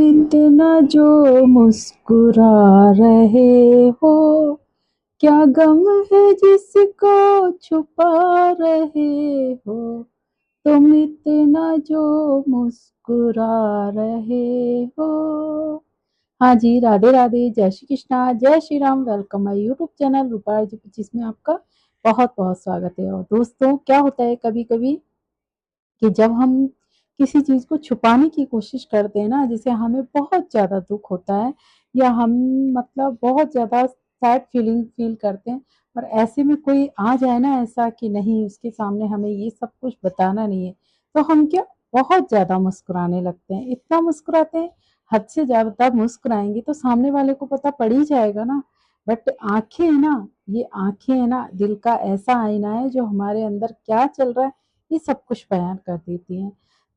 इतना जो मुस्कुरा रहे हो, क्या गम है जिसको छुपा रहे हो। तुम इतना जो मुस्कुरा रहे हो। हाँ जी, राधे राधे, जय श्री कृष्णा, जय Shri Ram. Welcome my YouTube channel Rupa ji 25 में आपका बहुत बहुत स्वागत है। और दोस्तों, क्या होता है कभी कभी कि जब हम किसी चीज को छुपाने की कोशिश करते हैं ना, जिसे हमें बहुत ज्यादा दुख होता है या हम मतलब बहुत ज्यादा सैड फीलिंग फील करते हैं, और ऐसे में कोई आ जाए ना ऐसा कि नहीं, उसके सामने हमें ये सब कुछ बताना नहीं है, तो हम क्या बहुत ज्यादा मुस्कुराने लगते हैं। इतना मुस्कुराते हैं, हद से ज्यादा मुस्कुराएंगे तो सामने वाले को पता पड़ ही जाएगा ना। बट आंखें है ना, ये आंखें है ना, दिल का ऐसा आईना है जो हमारे अंदर क्या चल रहा है ये सब कुछ बयान कर देती हैं।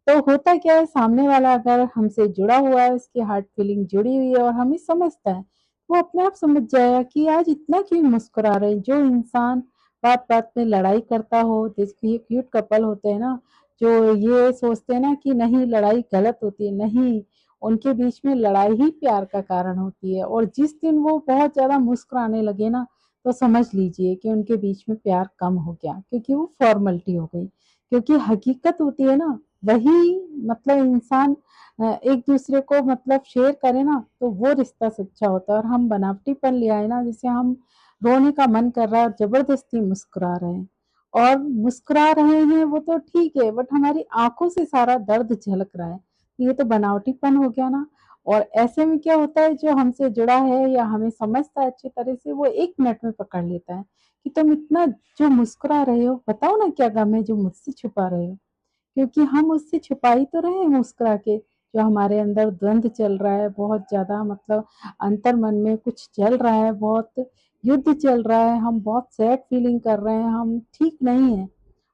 तो होता क्या है, सामने वाला अगर हमसे जुड़ा हुआ है, उसकी हार्ट फीलिंग जुड़ी हुई है और हमें समझता है, वो अपने आप समझ जाएगा कि आज इतना क्यों मुस्कुरा रहे हैं। जो इंसान बात बात में लड़ाई करता हो, देखिए क्यूट कपल होते हैं ना, जो ये सोचते हैं ना कि नहीं लड़ाई गलत होती है, नहीं, उनके बीच में लड़ाई ही प्यार का कारण होती है। और जिस दिन वो बहुत ज्यादा मुस्कुराने लगे ना, तो समझ लीजिए कि उनके बीच में प्यार कम हो गया, क्योंकि वो फॉर्मेलिटी हो गई। क्योंकि हकीकत होती है ना, वही मतलब इंसान एक दूसरे को मतलब शेयर करे ना, तो वो रिश्ता सच्चा होता है। और हम बनावटीपन ले आए ना, जैसे हम रोने का मन कर रहा है और जबरदस्ती मुस्कुरा रहे हैं, और मुस्कुरा रहे हैं वो तो ठीक है, बट हमारी आंखों से सारा दर्द झलक रहा है, ये तो बनावटीपन हो गया ना। और ऐसे में क्या होता है, जो हमसे जुड़ा है या हमें समझता है अच्छी तरह से, वो 1 मिनट में पकड़ लेता है कि तुम इतना जो मुस्कुरा रहे हो, बताओ ना क्या गम है जो मुझसे छुपा रहे हो। क्योंकि हम उससे छुपा ही तो रहे हैं मुस्कुरा के, जो हमारे अंदर द्वंद चल रहा है बहुत ज्यादा, मतलब अंतर मन में कुछ चल रहा है, बहुत युद्ध चल रहा है, हम बहुत सैड फीलिंग कर रहे हैं, हम ठीक नहीं है,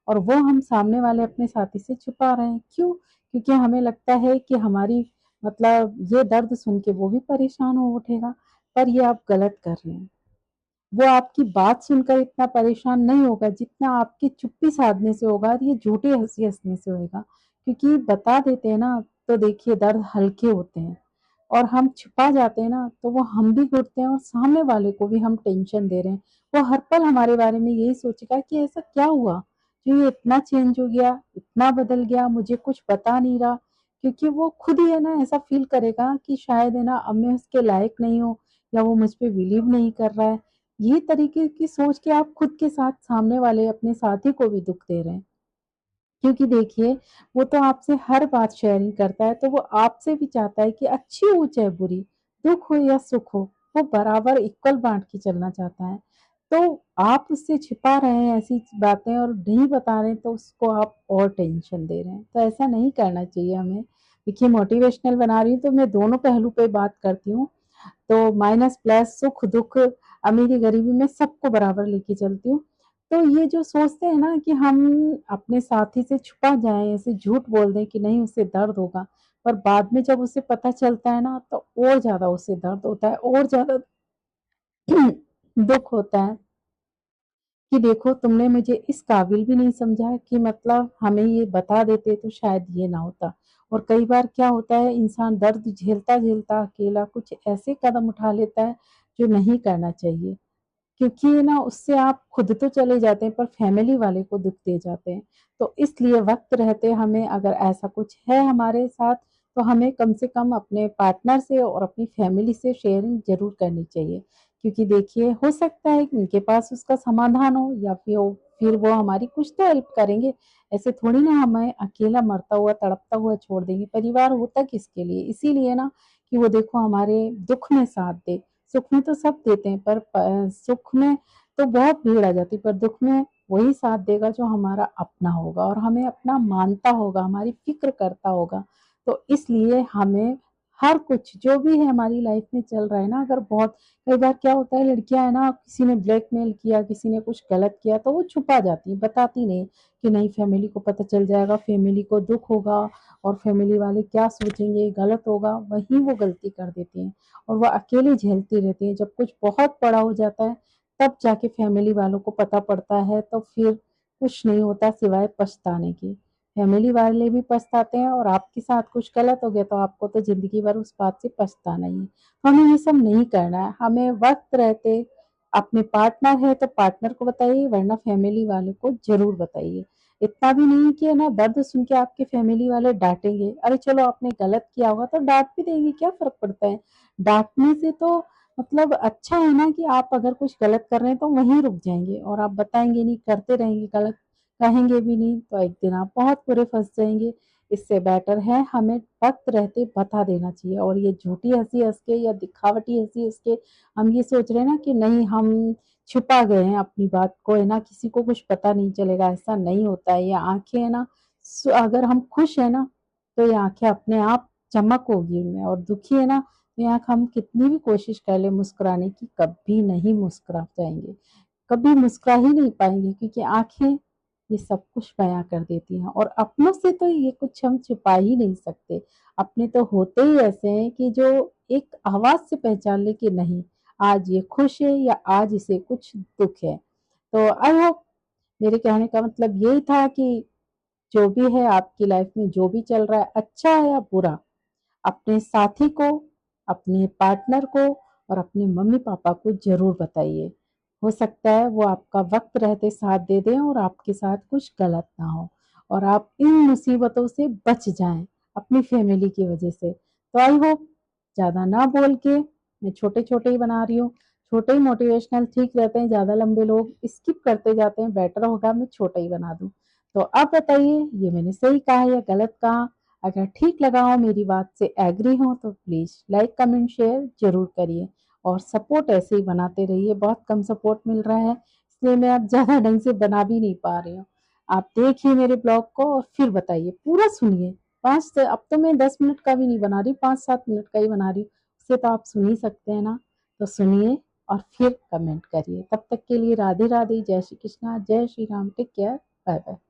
और वो हम सामने वाले अपने साथी से छुपा रहे हैं। क्यों? क्योंकि हमें लगता है कि हमारी मतलब ये दर्द सुन के वो भी परेशान हो उठेगा। पर ये आप गलत कर रहे हैं। वो आपकी बात सुनकर इतना परेशान नहीं होगा जितना आपकी चुप्पी साधने से होगा, और ये झूठी हंसी हंसने से होगा। क्योंकि बता देते हैं ना, तो देखिए दर्द हल्के होते हैं, और हम छुपा जाते हैं ना, तो वो हम भी घुटते हैं और सामने वाले को भी हम टेंशन दे रहे हैं। वो हर पल हमारे बारे में यही सोचेगा कि ऐसा क्या हुआ जो ये इतना चेंज हो गया, इतना बदल गया, मुझे कुछ बता नहीं रहा। क्योंकि वो खुद ही है ना ऐसा फील करेगा कि शायद है ना अब मैं उसके लायक नहीं हूँ, या वो मुझ पे बिलीव नहीं कर रहा है। ये तरीके की सोच के आप खुद के साथ सामने वाले अपने साथी को भी दुख दे रहे हैं। क्योंकि देखिए, वो तो आपसे हर बात शेयरिंग करता है, तो वो आपसे भी चाहता है कि अच्छी हो चाहे बुरी, दुख हो या सुख हो, वो बराबर इक्वल बांट के चलना चाहता है। तो आप उससे छिपा रहे हैं ऐसी बातें और नहीं बता रहे हैं, तो उसको आप और टेंशन दे रहे हैं। तो ऐसा नहीं करना चाहिए हमें। देखिए, मोटिवेशनल बना रही हूँ तो मैं दोनों पहलू पे बात करती हूँ। तो माइनस प्लस, सुख दुख, अमीरी गरीबी में सबको बराबर लेके चलती हूँ। तो ये जो सोचते हैं ना कि हम अपने साथी से छुपा जाएं, ऐसे झूठ बोल दें कि नहीं उससे दर्द होगा, पर बाद में जब उसे पता चलता है ना, तो और ज्यादा उससे दर्द होता है, और ज्यादा दुख होता है कि देखो तुमने मुझे इस काबिल भी नहीं समझा कि मतलब हमें ये बता देते तो शायद ये ना होता। और कई बार क्या होता है, इंसान दर्द झेलता झेलता अकेला कुछ ऐसे कदम उठा लेता है जो नहीं करना चाहिए। क्योंकि ना उससे आप खुद तो चले जाते हैं, पर फैमिली वाले को दुख दे जाते हैं। तो इसलिए वक्त रहते हमें, अगर ऐसा कुछ है हमारे साथ, तो हमें कम से कम अपने पार्टनर से और अपनी फैमिली से शेयरिंग जरूर करनी चाहिए। क्योंकि देखिए, हो सकता है कि उनके पास उसका समाधान हो, या फिर वो हमारी कुछ तो हेल्प करेंगे। ऐसे थोड़ी ना हमें अकेला मरता हुआ तड़पता हुआ छोड़ देंगे। परिवार होता किसके लिए? इसीलिए ना कि वो देखो हमारे दुख में साथ दे। सुख में तो सब देते हैं, पर सुख में तो बहुत भीड़ आ जाती है, पर दुख में वही साथ देगा जो हमारा अपना होगा और हमें अपना मानता होगा, हमारी फिक्र करता होगा। तो इसलिए हमें हर कुछ जो भी है हमारी लाइफ में चल रहा है ना, अगर बहुत कई बार क्या होता है, लड़कियां है ना, किसी ने ब्लैकमेल किया, किसी ने कुछ गलत किया, तो वो छुपा जाती है, बताती नहीं कि नहीं फैमिली को पता चल जाएगा, फैमिली को दुख होगा, और फैमिली वाले क्या सोचेंगे, गलत होगा, वही वो गलती कर देती हैं। और वो अकेली झेलती रहती है। जब कुछ बहुत बड़ा हो जाता है, तब जाके फैमिली वालों को पता पड़ता है, तो फिर कुछ नहीं होता सिवाय पछताने के। फैमिली वाले भी पछताते हैं और आपके साथ कुछ गलत हो गया तो आपको तो ज़िंदगी भर उस बात से पछताना ही है। तो हमें ये सब नहीं करना है, हमें वक़्त रहते अपने पार्टनर है तो पार्टनर को बताइए वरना फैमिली वालों को ज़रूर बताइए। इतना भी नहीं कि है ना दर्द सुन के आपके फैमिली वाले डाँटेंगे, अरे चलो आपने गलत किया होगा तो डाँट भी देंगे, क्या फ़र्क पड़ता है? डाँटने से तो मतलब अच्छा है ना कि आप अगर कुछ गलत कर रहे हैं तो वहीं रुक जाएँगे और आप बताएँगे नहीं, करते रहेंगे गलत, कहेंगे भी नहीं तो एक दिन आप बहुत बुरे फँस जाएँगे। इससे बेटर है हमें वक़्त रहते बता देना चाहिए और ये झूठी हँसी हँस के या दिखावटी हँसी हँस के हम ये सोच रहे हैं ना कि नहीं हम छुपा गए हैं अपनी बात को है ना, किसी को कुछ पता नहीं चलेगा, ऐसा नहीं होता है। ये आँखें है ना अगर हम खुश हैं ना, तो ये आँखें अपने आप चमक होगी इनमें और दुखी है ना, तो ये आँख हम कितनी भी कोशिश कर लें मुस्कुराने की, कभी नहीं मुस्कुरा जाएँगे। कभी मुस्कुरा ही नहीं पाएँगे क्योंकि आँखें ये सब कुछ बयाँ कर देती हैं और अपनों से तो ये कुछ हम छुपा ही नहीं सकते। अपने तो होते ही ऐसे हैं कि जो एक आवाज़ से पहचान लें कि नहीं, आज ये खुश है या आज इसे कुछ दुःख है। तो आई होप मेरे कहने का मतलब यही था कि जो भी है आपकी लाइफ़ में जो भी चल रहा है, अच्छा है या बुरा, अपने साथी को, अपने पार्टनर को और अपने मम्मी-पापा को ज़रूर बताइए। हो सकता है वो आपका वक़्त रहते साथ दे दें और आपके साथ कुछ गलत ना हो और आप इन मुसीबतों से बच जाएँ, अपनी फैमिली की वज़ह से। तो आई होप ज़्यादा ना बोल के मैं छोटे-छोटे ही बना रही हूँ। छोटे ही मोटिवेशनल ठीक रहते हैं, ज़्यादा लंबे लोग स्किप करते जाते हैं, बेटर होगा मैं छोटा ही बना दूँ। तो आप बताइए ये मैंने सही कहा या गलत कहा? अगर ठीक लगा हो मेरी बात से एग्री हो तो प्लीज़ लाइक, कमेंट, शेयर ज़रूर करिए और सपोर्ट ऐसे ही बनाते रहिए। बहुत कम सपोर्ट मिल रहा है इसलिए मैं अब ज़्यादा ढंग से बना भी नहीं पा रही हूँ। आप देखिए मेरे ब्लॉग को और फिर बताइए, पूरा सुनिए। 5 से अब तो मैं 10 मिनट का भी नहीं बना रही, 5-7 मिनट का ही बना रही हूँ। उससे तो आप सुन ही सकते हैं ना, तो सुनिए और फिर कमेंट करिए। तब तक के लिए राधे राधे, जय श्री कृष्णा, जय Shri Ram, take care, bye bye.